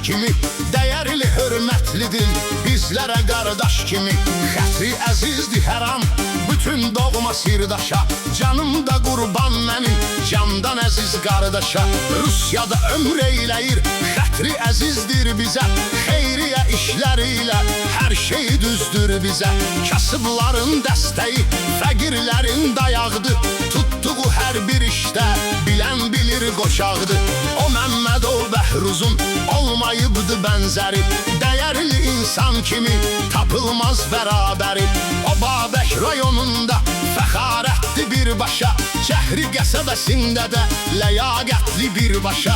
kimi, dəyərli, hörmətlidir bizlərə qardaş kimi. Xətri əzizdir hər an bütün doğma sirdaşa, canımda qurban mənim candan əziz qardaşa. Rusiyada ömr eyləyir, xətri əzizdir bizə, xeyriyə işləri ilə hər şey düzdür bizə. Kasıbların dəstəyi, fəqirlərin dayağıdır, tutduğu hər bir işdə bilən bilir qoşağıdır. O Məmmədov Bəhruzun olmayıbdı bənzəri, dəyərli insan kimi tapılmaz bərabəri. O Babək rayonunda fəxarətli birbaşa, Cəhri qəsəbəsində də ləyaqətli birbaşa.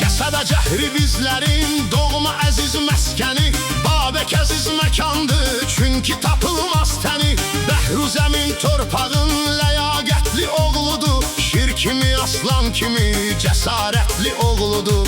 Qəsəbə Cəhri bizlərin doğma əziz məskəni, Babək əziz məkandır çünki tapılmaz təni. Bəhruz əmin torpağın ləyaqətli oğludur, şir kimi, aslan kimi cəsarətli oğludur.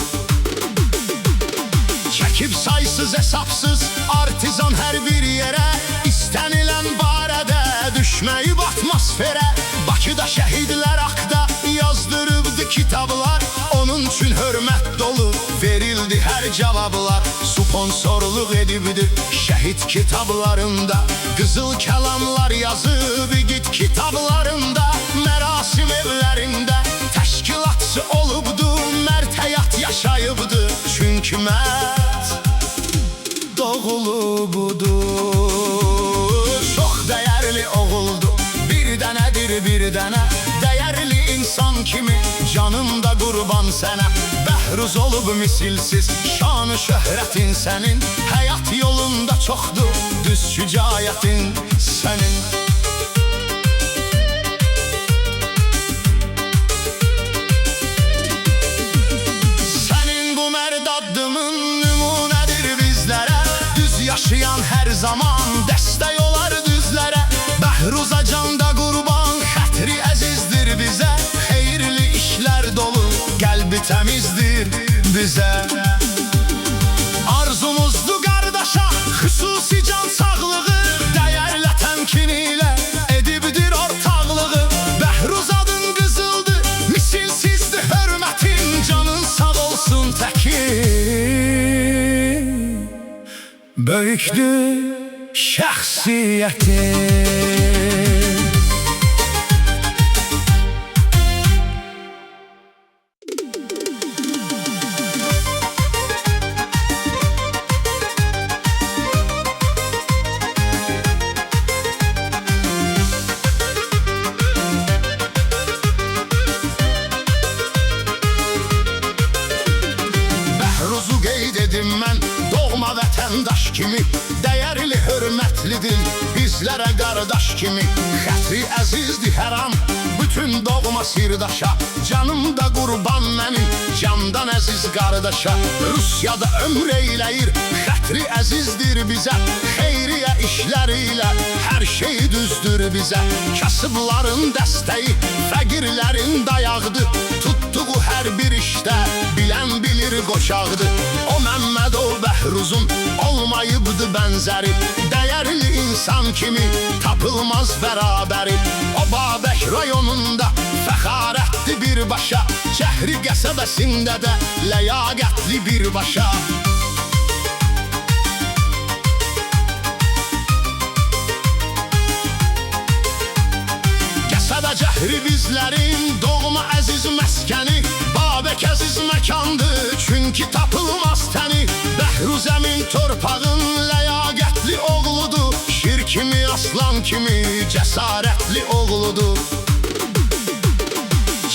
Çəkib saysız hesapsız artizan hər bir yerə, istənilən barədə düşməyib atmosferə. Bakıda şəhidlər haqda yazdırıbdı kitablar, onun üçün hörmət dolu verildi hər cavablar. Sponsorluq edibdir şəhid kitablarında, qızıl kəlamlar yazıb igid kitablarında. Mərasim evlərində təşkilatçı olubdu, mərd həyat yaşayıbdı çünki mərd doğulubudur. Çox dəyərli oğuldu, bir dənədir bir dənə, dəyərli insan kimi canımda qurban sənə. Bəhruz olub misilsiz, şanı şöhrətin sənin, həyat yolunda çoxdur düz şücaətin sənin. Sənin bu mərd addımın nümunədir bizlərə, düz yaşayan hər zaman dəstək olar düzlərə. Bəhruza canda qurban, xətri əzizdir bizə, xeyirli işlər dolu, qəlbi təmizdir bizə. Arzumuzdur qardaşa xüsusi can sağlığı, dəyərlə təmkini ilə edibdir ortaqlığı. Bəhruz adın qızıldır, misilsizdir hörmətin, canın sağ olsun təkin. Böyükdür şəxsiyyətin. Bəhruzu qeyd edim mən doğma vətəndaş kimi, dəyərli, hörmətlidir bizlərə qardaş kimi. Xətri əzizdir hər an bütün doğma sirdaşa, canımda qurban mənim candan əziz qardaşa. Rusiyada ömr eyləyir, xətri əzizdir bizə, xeyriyə işləri ilə hər şey düzdür bizə. Kasıbların dəstəyi, fəqirlərin dayağıdır, tutduğu hər bir işdə bilən bilir qoşağıdır. O Məmmədov Bəhruzun olmayıbdı bənzəri, dəyərli insan kimi tapılmaz bərabəri. O Babək rayonunda fəxarətli birbaşa, Cəhri qəsəbəsində də ləyaqətli birbaşa. Qəsəbə Cəhri bizlərin doğma əziz məskəni, Babək əziz məkandır çünki tapılmaz təni. Bəhruz əmin torpağın ləyaqətli oğludur, şir kimi, aslan kimi cəsarətli oğludur.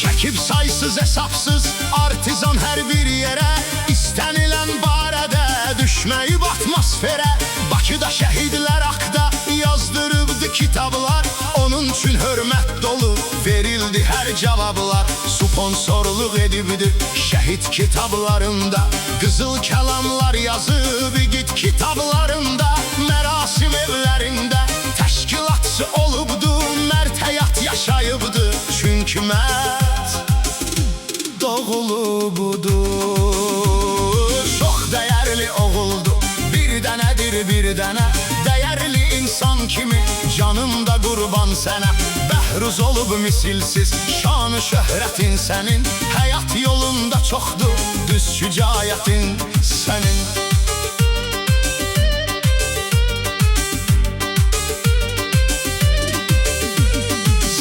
Çəkib saysız hesapsız artizan hər bir yerə, istənilən barədə düşməyib atmosferə. Bakıda şəhidlər haqda yazdırıbdı kitablar, onun üçün hörmət dolu verildi hər cavablar. Sponsorluq edibdir şəhid kitablarında, qızıl kəlamlar yazıb igid kitablarında. Mərasim evlərində təşkilatçı olubdu, mərd həyat yaşayıbdı çünki mərd doğulubudur. Çox dəyərli oğuldu, bir dənədir bir dənə, dəyərli insan kimi canımda qurban sənə. Bəhruz olub misilsiz şanı şöhrətin sənin. Həyat yolunda çoxdur düz şücaətin sənin.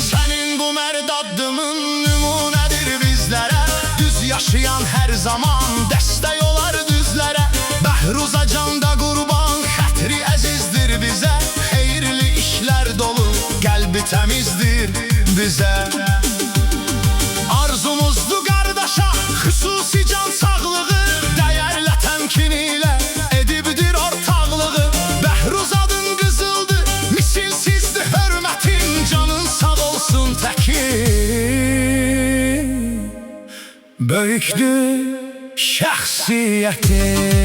Sənin bu mərd addımın nümunədir bizlərə. Düz yaşayan hər zaman dəstək olar düzlərə. Bəhruza canda qurban, xətri əzizdir bizə. Xeyirli işlər dolu, qəlbi təmizdir bizə. Arzumuzdur qardaşa xüsusi can sağlığı. Dəyərlə təmkin ilə edibdir ortaqlığı. Bəhruz adın qızıldır, misilsizdir hörmətin. Canın sağ olsun təkin, böyükdür şəxsiyyətin.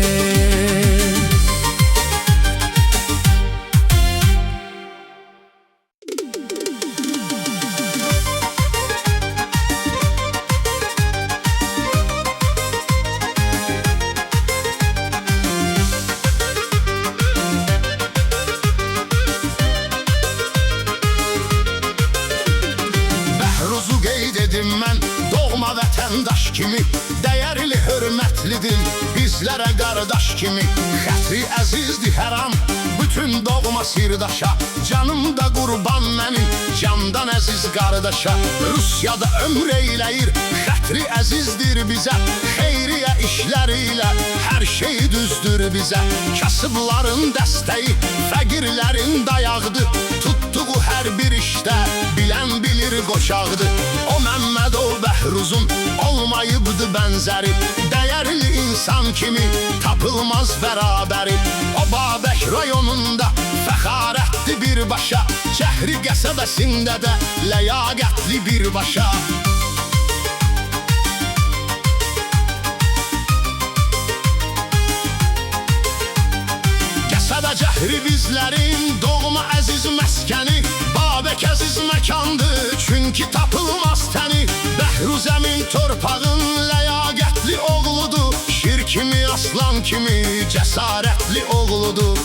Bəhruzu qeyd edim mən doğma vətəndaş kimi. Dəyərli hörmətlidir bizlərə qardaş kimi. Xətri əzizdir hər an bütün doğma sirdaşa. Canımda qurban mənim candan əziz qardaşa. Rusiyada ömr eyləyir, xətri əzizdir bizə. Xeyriyə işləri ilə hər şey düzdür bizə. Kasıbların dəstəyi, fəqirlərin dayağıdır. Tutduğu hər bir işdə bilən bilir qoşağıdır. O Məmmədov Bəhruzun olmayıbdı bənzəri. Dəyərli insan kimi tapılmaz bərabəri. O Babək rayonunda fəxarətli birbaşa. Cəhri qəsəbəsində də ləyaqətli birbaşa. Qəsəbə Cəhri bizlərin doğma əziz məskəni. Babək əziz məkandır, çünki tapılmaz təni. Bəhruz əmin torpağın ləyaqətli oğludur. Şir kimi, aslan kimi cəsarətli oğludur.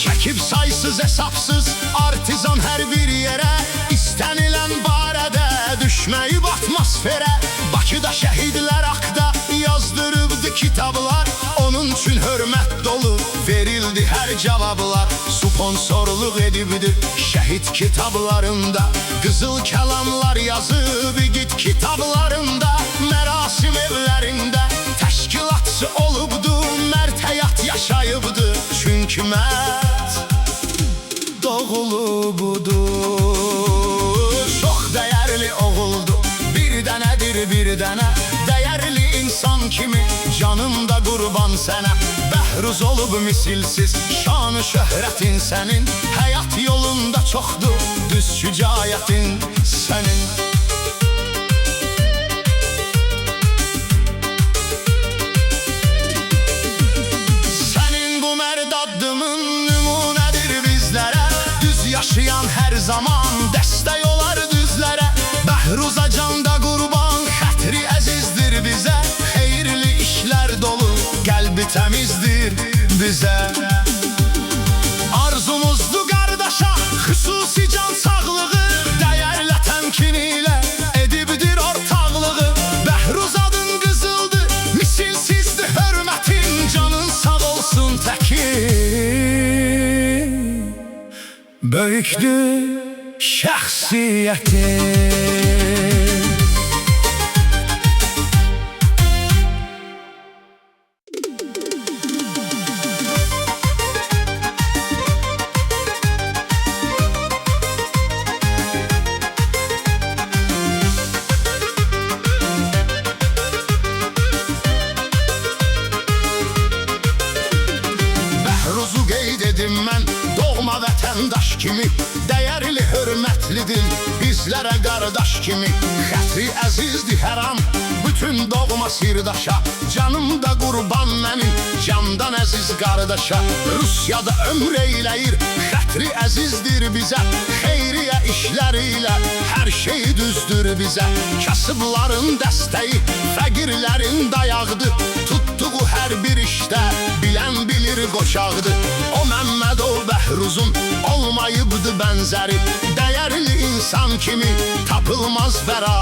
Çəkib saysız hesapsız artizan hər bir yerə. İstənilən barədə düşməyib atmosferə. Bakıda şəhidlər haqda yazdırıbdı kitablar. Onun üçün hörmət dolu verildi hər cavablar. Sponsorluq edibdir şəhid kitablarında. Qızıl kəlamlar yazıb igid kitablarında. Mərasim evlərində təşkilatçı olubdu. Mərd həyat yaşayıbdı, çünki mərd doğulubudur. Çox dəyərli oğuldu, bir dənədir bir dənə. Dəyərli insan kimi canımda qurban sənə. Bəhruz olub misilsiz şanı şöhrətin sənin. Həyat yolunda çoxdur düz şücaətin sənin. Sənin bu mərd addımın nümunədir bizlərə. Düz yaşayan hər zaman dəstək olar düzlərə. Bəhruza canda qurban, xətri əzizdir bizə. Xeyirli işlər dolu, qəlbi təmizdir bizə. Arzumuzdur qardaşa xüsusi can sağlığı. Dəyərlə təmkin ilə edibdir ortaqlığı. Bəhruz adın qızıldır, misilsizdir hörmətin. Canın sağ olsun təkin, böyükdür şəxsiyyətin. Bəhruzu qeyd edim mən doğma vətəndaş kimi. Dəyərli hörmətlidir bizlərə qardaş kimi. Xətri əzizdir hər an bütün doğma sirdaşa. Canımda qurban mənim candan əziz qardaşa. Rusiyada ömr eyləyir, xətri əzizdir bizə. Xeyriyə işləri ilə hər şey düzdür bizə. Kasıbların dəstəyi, fəqirlərin dayağıdır. Tutduğu hər bir işdə bilən bilir qoşağıdır. O Məmmədov Bəhruzun olmayıbdı bənzəri. insan kimi tapılmaz bəra.